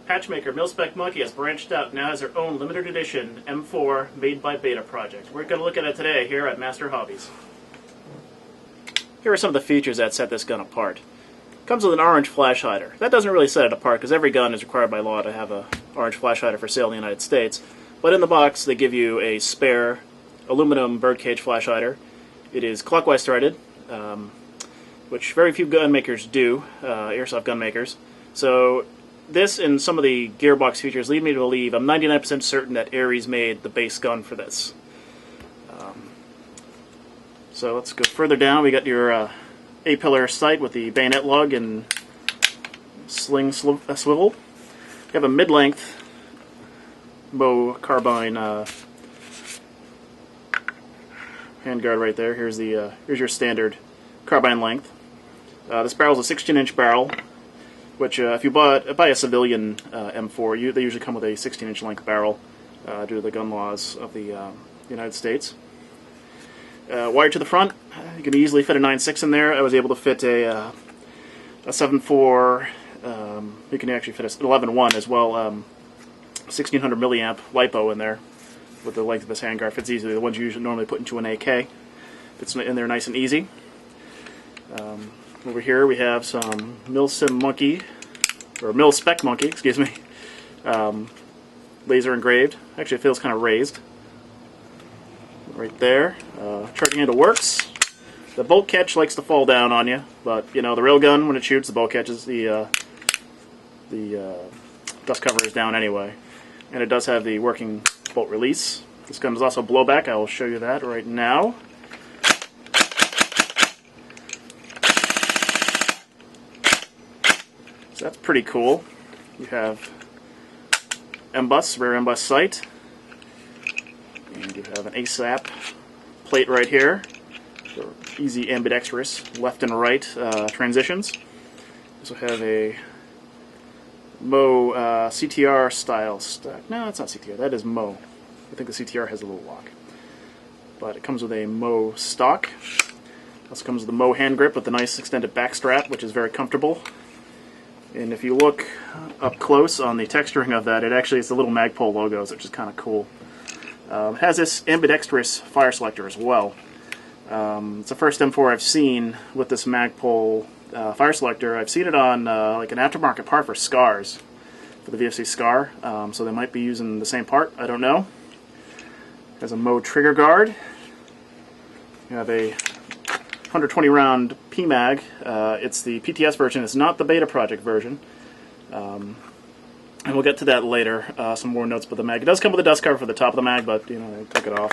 Patchmaker Mil-Spec Monkey has branched out, now has their own limited edition M4 made by Beta project. We're going to look at it today here at Master Hobbies. Here are some of the features that set this gun apart. It comes with an orange flash hider. That doesn't really set it apart because every gun is required by law to have an orange flash hider for sale in the United States. But in the box they give you a spare aluminum birdcage flash hider. It is clockwise threaded, which very few gun makers do, airsoft gun makers. So this and some of the gearbox features lead me to believe, I'm 99% certain that Ares made the base gun for this. So let's go further down. We got your A-pillar sight with the bayonet lug and sling swivel. You have a mid-length bow carbine handguard right there. Here's your standard carbine length. This barrel is a 16-inch barrel, which if you buy a civilian M4, they usually come with a 16-inch length barrel due to the gun laws of the United States. Wired to the front, you can easily fit a 9.6 in there. I was able to fit a 7.4. You can actually fit a 11.1 as well. 1600 milliamp LiPo in there with the length of this handguard. Fits easily. The ones you usually normally put into an AK. Fits in there nice and easy. Over here we have some Mil-Spec Monkey, excuse me, laser engraved. Actually, it feels kind of raised. Right there. Charging handle works. The bolt catch likes to fall down on you, but you know the real gun, when it shoots, the bolt catches, the dust cover is down anyway. And it does have the working bolt release. This gun is also blowback. I will show you that right now. So that's pretty cool. You have M-Bus, rear M-Bus sight. And you have an ASAP plate right here for easy ambidextrous left and right transitions. You also have a Mo CTR style stack. No, it's not CTR. That is Mo. I think the CTR has a little lock. But it comes with a Mo stock. Also comes with the Mo hand grip with a nice extended back strap, which is very comfortable. And if you look up close on the texturing of that, it's the little Magpul logos, which is kind of cool. It has this ambidextrous fire selector as well. It's the first M4 I've seen with this Magpul fire selector. I've seen it on like an aftermarket part for Scars, for the VFC Scar. So they might be using the same part. I don't know. It has a Mo trigger guard. You have a 120 round PMag. It's the PTS version. It's not the Beta Project version. And we'll get to that later, some more notes about the mag. It does come with a dust cover for the top of the mag, but you know, I took it off.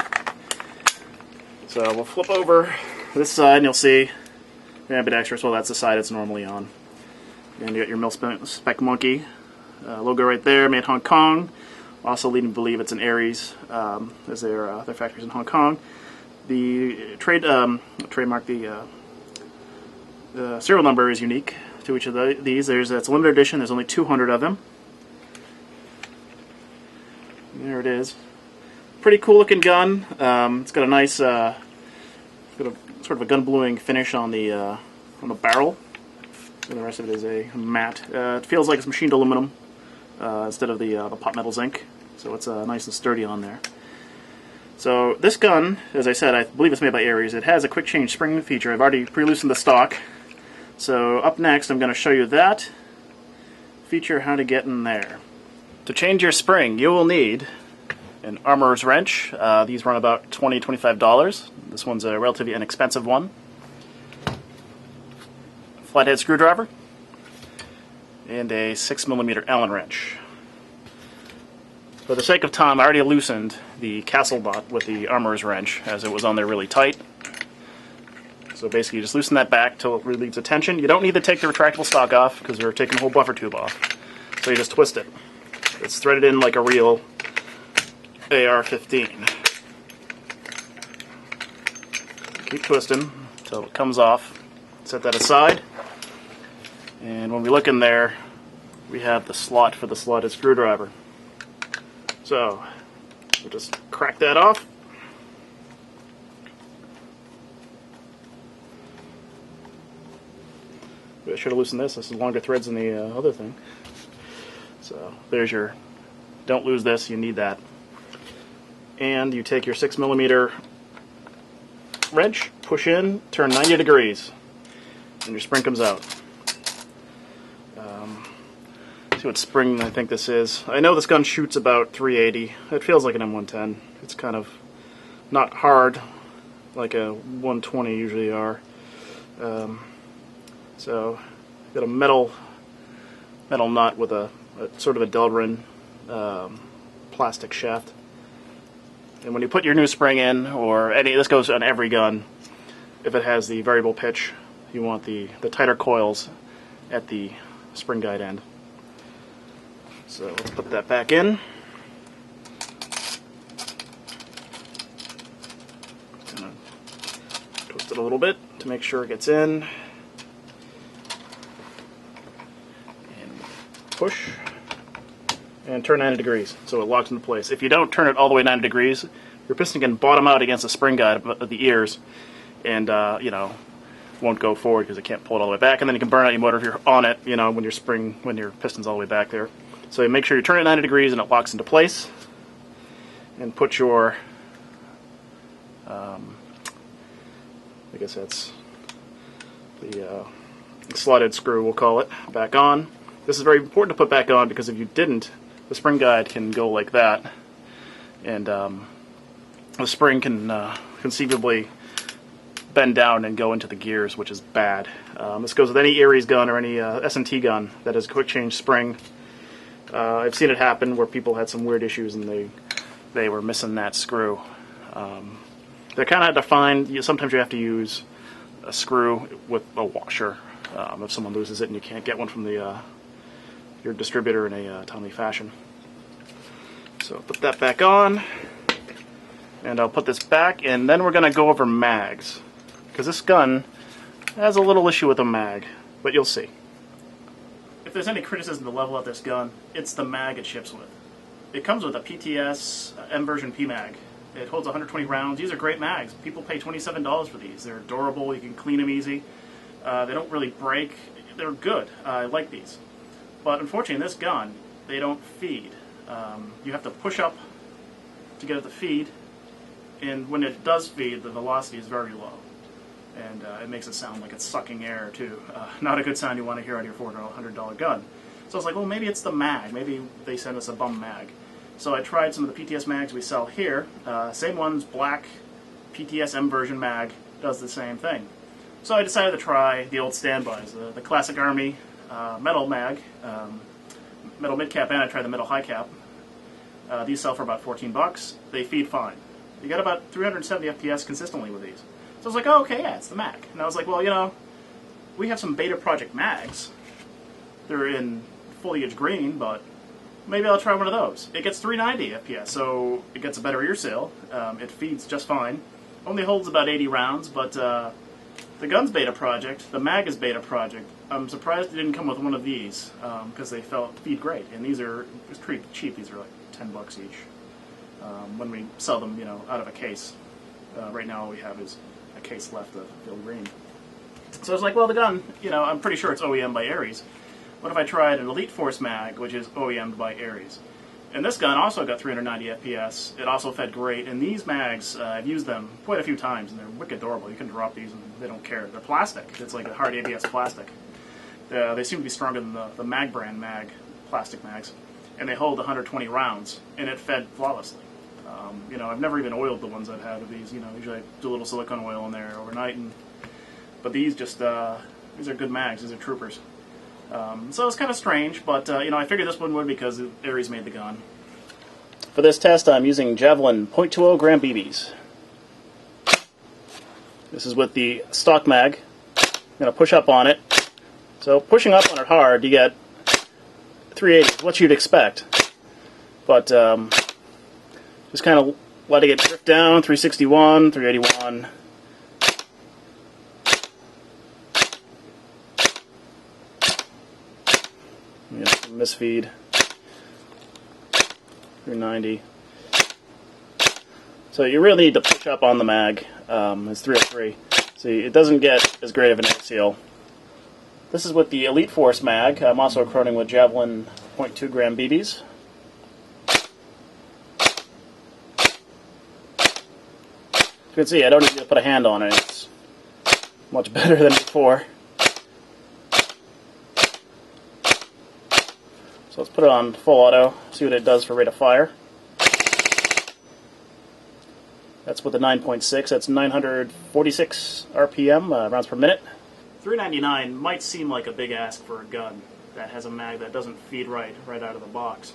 So we'll flip over this side and you'll see the ambidextrous. Well, that's the side it's normally on. And you got your Mil-Spec Monkey logo right there, made in Hong Kong. Also leading to believe it's an Ares, as their factories in Hong Kong. The trademark, the serial number is unique to each of these. It's a limited edition. There's only 200 of them. There it is. Pretty cool looking gun. It's got a nice, sort of a gun bluing finish on the barrel. And the rest of it is a matte. It feels like it's machined aluminum instead of the pot metal zinc. So it's nice and sturdy on there. So this gun, as I said, I believe it's made by Ares. It has a quick change spring feature. I've already pre-loosened the stock. So up next, I'm going to show you that feature, how to get in there. To change your spring, you will need an armorer's wrench. These run about $20 to $25. This one's a relatively inexpensive one. Flathead screwdriver. And a 6mm Allen wrench. For the sake of time, I already loosened the castle nut with the armorer's wrench, as it was on there really tight. So basically, you just loosen that back till it relieves the tension. You don't need to take the retractable stock off, because we're taking the whole buffer tube off. So you just twist it. It's threaded in like a real AR-15. Keep twisting until it comes off. Set that aside. And when we look in there, we have the slot for the slotted screwdriver. So we'll just crack that off. I should have loosened this. This is longer threads than the other thing. So there's your, don't lose this, you need that. And you take your 6mm wrench, push in, turn 90 degrees, and your spring comes out. See what spring I think this is. I know this gun shoots about 380. It feels like an M110. It's kind of not hard like a 120 usually are. So got a metal nut with a sort of a Delrin plastic shaft. And when you put your new spring in, or any, this goes on every gun, if it has the variable pitch, you want the tighter coils at the spring guide end. So let's put that back in. Gonna twist it a little bit to make sure it gets in. And push. And turn 90 degrees so it locks into place. If you don't turn it all the way 90 degrees, your piston can bottom out against the spring guide of the ears and, you know, won't go forward because it can't pull it all the way back, and then you can burn out your motor if you're on it, you know, when your piston's all the way back there. So you make sure you turn it 90 degrees and it locks into place, and put your, I guess that's the slotted screw, we'll call it, back on. This is very important to put back on because if you didn't, the spring guide can go like that, and the spring can conceivably bend down and go into the gears, which is bad. This goes with any Aries gun or any S&T gun that has a quick change spring. I've seen it happen where people had some weird issues and they were missing that screw. They're kind of hard to find. Sometimes you have to use a screw with a washer if someone loses it and you can't get one from your distributor in a timely fashion. So put that back on, and I'll put this back, and then we're going to go over mags, because this gun has a little issue with a mag, but you'll see. If there's any criticism to level up this gun, it's the mag it ships with. It comes with a PTS M version P mag. It holds 120 rounds. These are great mags. People pay $27 for these. They're durable. You can clean them easy. They don't really break. They're good. I like these. But unfortunately, in this gun, they don't feed. You have to push up to get it to feed, and when it does feed, the velocity is very low. And it makes it sound like it's sucking air, too. Not a good sound you want to hear out of your $400 gun. So I was like, well, maybe it's the mag. Maybe they sent us a bum mag. So I tried some of the PTS mags we sell here. Same ones, black PTS M version mag, does the same thing. So I decided to try the old standbys, the classic Army metal mag, metal mid-cap, and I tried the metal high-cap. These sell for about 14 bucks. They feed fine. You get about 370 FPS consistently with these. So I was like, oh, okay, yeah, it's the mag. And I was like, well, you know, we have some Beta Project mags. They're in foliage green, but maybe I'll try one of those. It gets 390 FPS, so it gets a better ear seal. It feeds just fine. Only holds about 80 rounds, but the gun's Beta Project, the mag is Beta Project. I'm surprised it didn't come with one of these, because they feed great. And these are pretty cheap. These are like 10 bucks each. When we sell them, you know, out of a case. Right now all we have is a case left of Field Green. So I was like, well, the gun, you know, I'm pretty sure it's OEM by Aries. What if I tried an Elite Force mag, which is OEM'd by Aries? And this gun also got 390 FPS. It also fed great. And these mags, I've used them quite a few times, and they're wicked durable. You can drop these and they don't care. They're plastic. It's like a hard ABS plastic. They seem to be stronger than the mag brand mag, plastic mags. And they hold 120 rounds, and it fed flawlessly. You know, I've never even oiled the ones I've had of these. You know, usually I do a little silicone oil in there overnight, but these just these are good mags. These are troopers. So it's kind of strange, but you know, I figured this one would because Aries made the gun. For this test, I'm using Javelin .20 gram BBs. This is with the stock mag. I'm going to push up on it. So pushing up on it hard, you get 380, what you'd expect. But just kind of letting it drift down, 361, 381. Yeah, misfeed. 390. So you really need to push up on the mag. It's 303. See, it doesn't get as great of an air seal. This is with the Elite Force mag. I'm also crowing with Javelin .2 gram BBs. You can see I don't need to put a hand on it. It's much better than before. So let's put it on full auto, see what it does for rate of fire. That's with the 9.6, that's 946 RPM, rounds per minute. $3.99 might seem like a big ask for a gun that has a mag that doesn't feed right out of the box.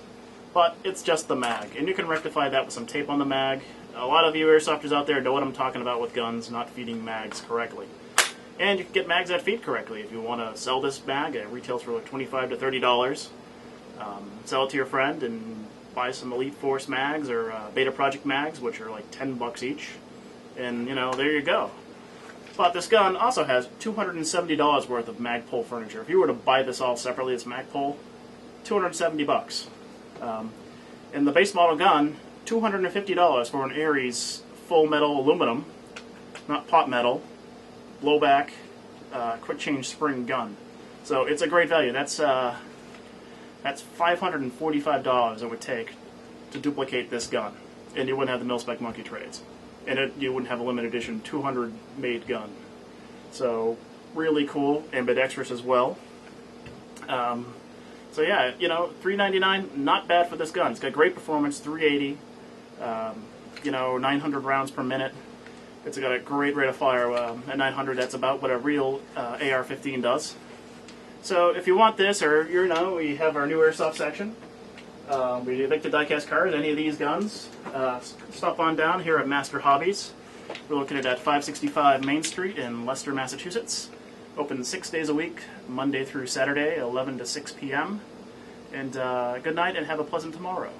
But it's just the mag, and you can rectify that with some tape on the mag. A lot of you airsofters out there know what I'm talking about with guns not feeding mags correctly. And you can get mags that feed correctly. If you want to sell this mag, it retails for like $25 to $30. Sell it to your friend and buy some Elite Force mags or Beta Project mags, which are like $10 each. And, you know, there you go. But this gun also has $270 worth of Magpul furniture. If you were to buy this all separately, it's Magpul, $270. And the base model gun, $250 for an Ares full metal aluminum, not pot metal, blowback, quick change spring gun. So it's a great value. That's $545 it would take to duplicate this gun, and you wouldn't have the Mil-Spec Monkey trades, and you wouldn't have a limited edition 200 made gun. So really cool, ambidextrous as well. So yeah, you know, $3.99, not bad for this gun. It's got great performance, 380, you know, 900 rounds per minute. It's got a great rate of fire. At 900, that's about what a real AR-15 does. So if you want this, or you know, we have our new airsoft section. We like to die-cast cars, any of these guns. Stop on down here at Master Hobbies. We're located at 565 Main Street in Leicester, Massachusetts. Open 6 days a week, Monday through Saturday, 11 to 6 p.m. And good night and have a pleasant tomorrow.